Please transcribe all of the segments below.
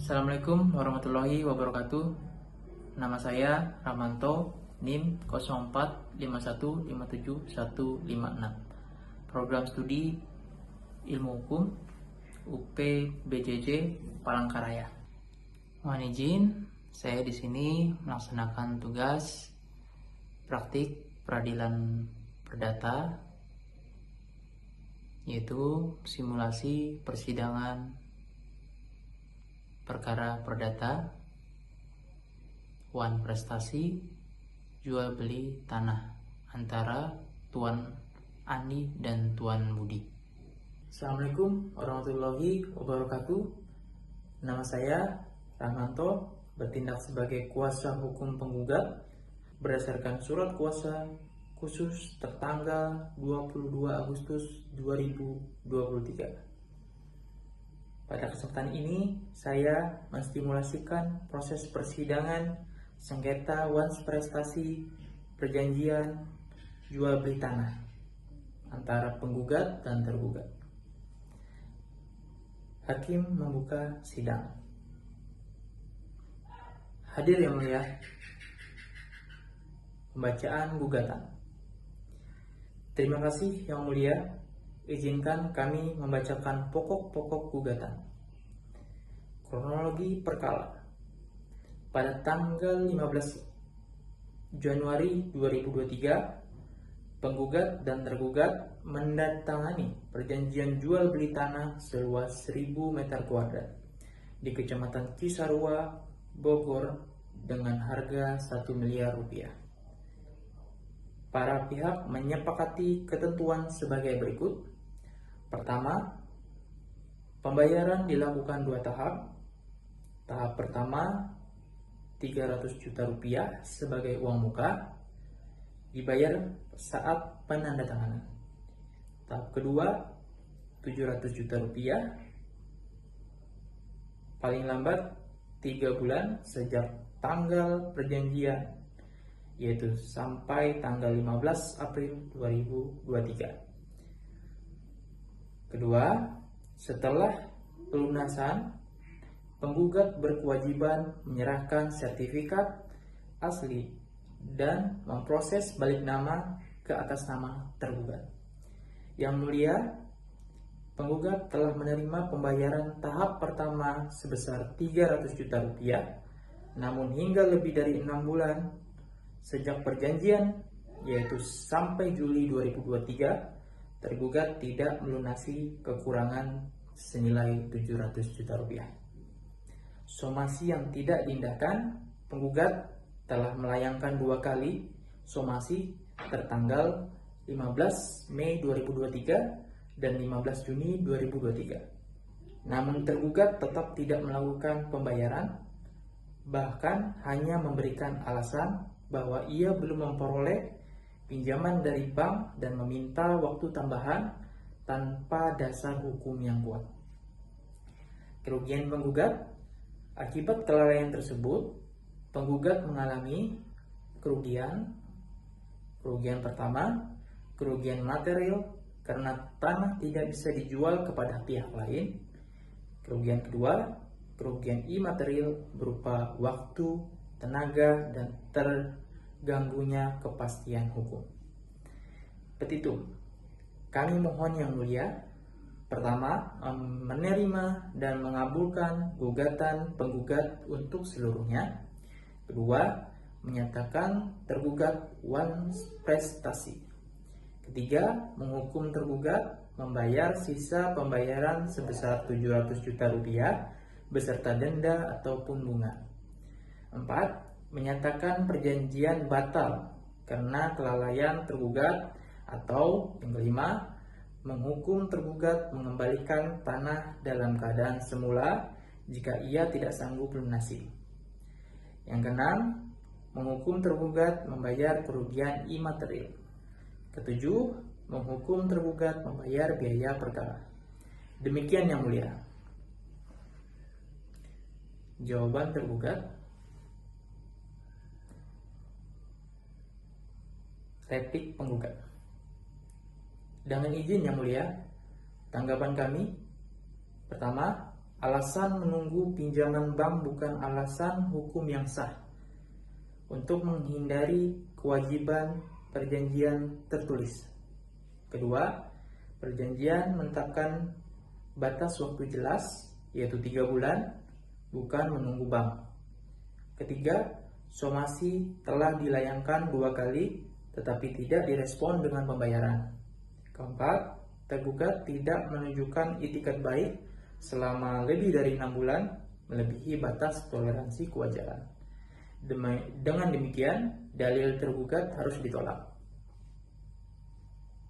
Assalamualaikum warahmatullahi wabarakatuh. Nama saya Ramanto, NIM 0451575156. Program studi Ilmu Hukum UP BJJ Palangkaraya. Mohon izin, saya di sini melaksanakan tugas praktik peradilan perdata, yaitu simulasi persidangan perkara perdata, wan prestasi, jual beli tanah antara Tuan Ani dan Tuan Budi. Assalamualaikum warahmatullahi wabarakatuh. Nama saya Rahmanto, bertindak sebagai kuasa hukum penggugat berdasarkan surat kuasa khusus tertanggal 22 Agustus 2023. Pada kesempatan ini, saya menstimulasikan proses persidangan sengketa wan prestasi perjanjian jual beli tanah antara penggugat dan tergugat. Hakim membuka sidang. Hadir yang mulia, pembacaan gugatan. Terima kasih yang mulia. Izinkan kami membacakan pokok-pokok gugatan. Kronologi perkara. Pada tanggal 15 Januari 2023, penggugat dan tergugat mendatangani perjanjian jual beli tanah seluas 1000 meter kuadrat di Kecamatan Cisarua, Bogor dengan harga 1 miliar rupiah. Para pihak menyepakati ketentuan sebagai berikut. Pertama, pembayaran dilakukan 2 tahap. Tahap pertama 300 juta rupiah sebagai uang muka, dibayar saat penandatanganan. Tahap kedua 700 juta rupiah, paling lambat 3 bulan sejak tanggal perjanjian, yaitu sampai tanggal 15 April 2023. Kedua, setelah pelunasan, penggugat berkewajiban menyerahkan sertifikat asli dan memproses balik nama ke atas nama tergugat. Yang mulia, penggugat telah menerima pembayaran tahap pertama sebesar 300 juta rupiah, namun hingga lebih dari 6 bulan sejak perjanjian, yaitu sampai Juli 2023, tergugat tidak melunasi kekurangan senilai 700 juta rupiah. Somasi yang tidak diindahkan, penggugat telah melayangkan 2 kali somasi tertanggal 15 Mei 2023 dan 15 Juni 2023. Namun tergugat tetap tidak melakukan pembayaran, bahkan hanya memberikan alasan bahwa ia belum memperoleh pinjaman dari bank dan meminta waktu tambahan tanpa dasar hukum yang kuat. Kerugian penggugat. Akibat kelalaian tersebut, penggugat mengalami kerugian pertama, kerugian material karena tanah tidak bisa dijual kepada pihak lain. Kerugian kedua, kerugian imaterial berupa waktu, tenaga, dan terganggunya kepastian hukum. Petitum. Kami mohon yang mulia, pertama, menerima dan mengabulkan gugatan penggugat untuk seluruhnya. Kedua, menyatakan tergugat wan prestasi. Ketiga, menghukum tergugat membayar sisa pembayaran sebesar 700 juta rupiah beserta denda ataupun bunga. 4, menyatakan perjanjian batal karena kelalaian tergugat, atau yang kelima, menghukum tergugat mengembalikan tanah dalam keadaan semula jika ia tidak sanggup lunasi. Yang keenam, menghukum tergugat membayar kerugian imaterial. Ketujuh, menghukum tergugat membayar biaya perkara. Demikian yang mulia. Jawaban tergugat. Replik penggugat. Dengan izin yang mulia, tanggapan kami. Pertama, alasan menunggu pinjaman bank bukan alasan hukum yang sah untuk menghindari kewajiban perjanjian tertulis. Kedua, perjanjian menetapkan batas waktu jelas, yaitu 3 bulan, bukan menunggu bank. Ketiga, somasi telah dilayangkan 2 kali, tetapi tidak direspon dengan pembayaran. Keempat, tergugat tidak menunjukkan itikat baik selama lebih dari 6 bulan, melebihi batas toleransi kewajaran. Dengan demikian, dalil tergugat harus ditolak.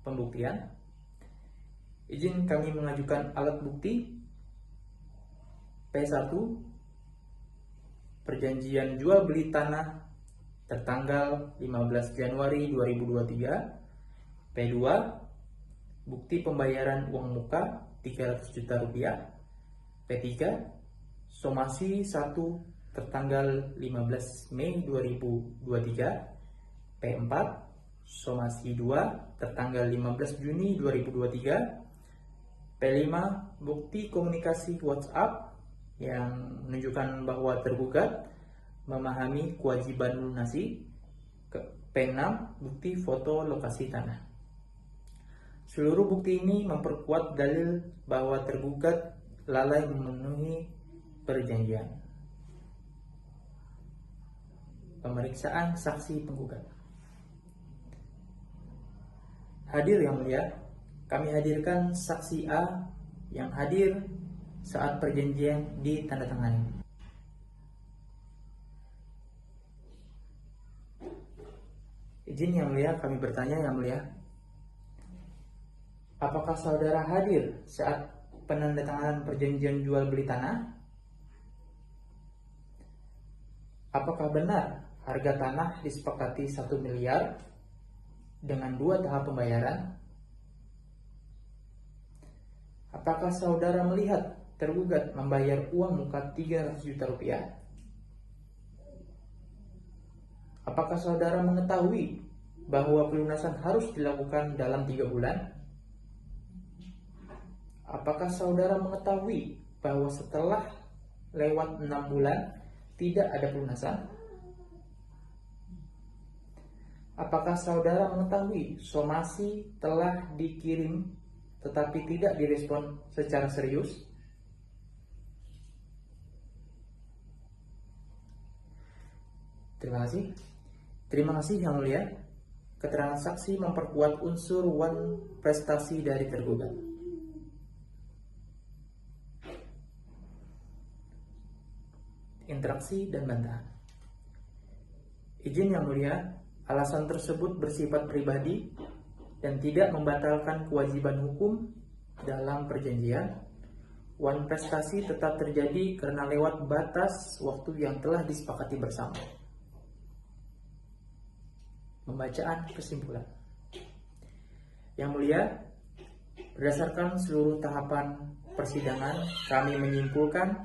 Pembuktian. Izin kami mengajukan alat bukti P1, perjanjian jual beli tanah tertanggal 15 Januari 2023. P2, bukti pembayaran uang muka 300 juta rupiah. P3, somasi 1 tertanggal 15 Mei 2023. P4, somasi 2 tertanggal 15 Juni 2023. P5, bukti komunikasi WhatsApp yang menunjukkan bahwa tergugat memahami kewajiban lunasi. P6, bukti foto lokasi tanah. Seluruh bukti ini memperkuat dalil bahwa tergugat lalai memenuhi perjanjian. Pemeriksaan saksi penggugat. Hadir yang mulia, kami hadirkan saksi A yang hadir saat perjanjian ditandatangani. Izin yang mulia, kami bertanya yang mulia, apakah saudara hadir saat penandatanganan perjanjian jual beli tanah? Apakah benar harga tanah disepakati 1 miliar dengan 2 tahap pembayaran? Apakah saudara melihat tergugat membayar uang muka 300 juta rupiah? Apakah saudara mengetahui bahwa pelunasan harus dilakukan dalam 3 bulan? Apakah saudara mengetahui bahwa setelah lewat 6 bulan tidak ada pelunasan? Apakah saudara mengetahui somasi telah dikirim tetapi tidak direspon secara serius? Terima kasih. Terima kasih yang mulia. Keterangan saksi memperkuat unsur prestasi dari tergugat. Interaksi dan bantahan. Izin yang mulia, alasan tersebut bersifat pribadi dan tidak membatalkan kewajiban hukum dalam perjanjian. Prestasi tetap terjadi karena lewat batas waktu yang telah disepakati bersama. Pembacaan kesimpulan. Yang mulia, berdasarkan seluruh tahapan persidangan, kami menyimpulkan: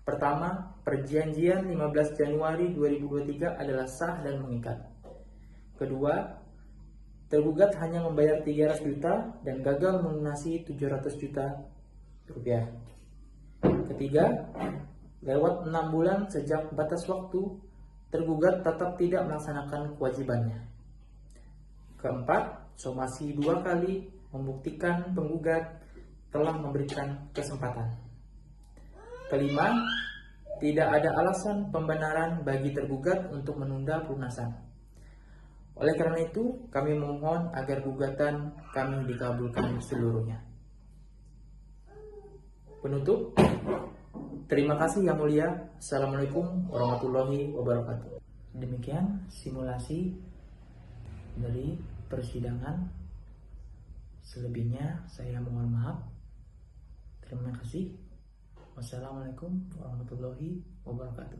pertama, perjanjian 15 Januari 2023 adalah sah dan mengikat. Kedua, tergugat hanya membayar 300 juta dan gagal melunasi 700 juta rupiah. Ketiga, lewat 6 bulan sejak batas waktu, tergugat tetap tidak melaksanakan kewajibannya. Keempat, somasi 2 kali membuktikan penggugat telah memberikan kesempatan. Kelima, tidak ada alasan pembenaran bagi tergugat untuk menunda pelunasan. Oleh karena itu, kami memohon agar gugatan kami dikabulkan seluruhnya. Penutup, terima kasih yang mulia. Assalamualaikum warahmatullahi wabarakatuh. Demikian simulasi dari persidangan. Selebihnya saya mohon maaf. Terima kasih. Wassalamualaikum warahmatullahi wabarakatuh.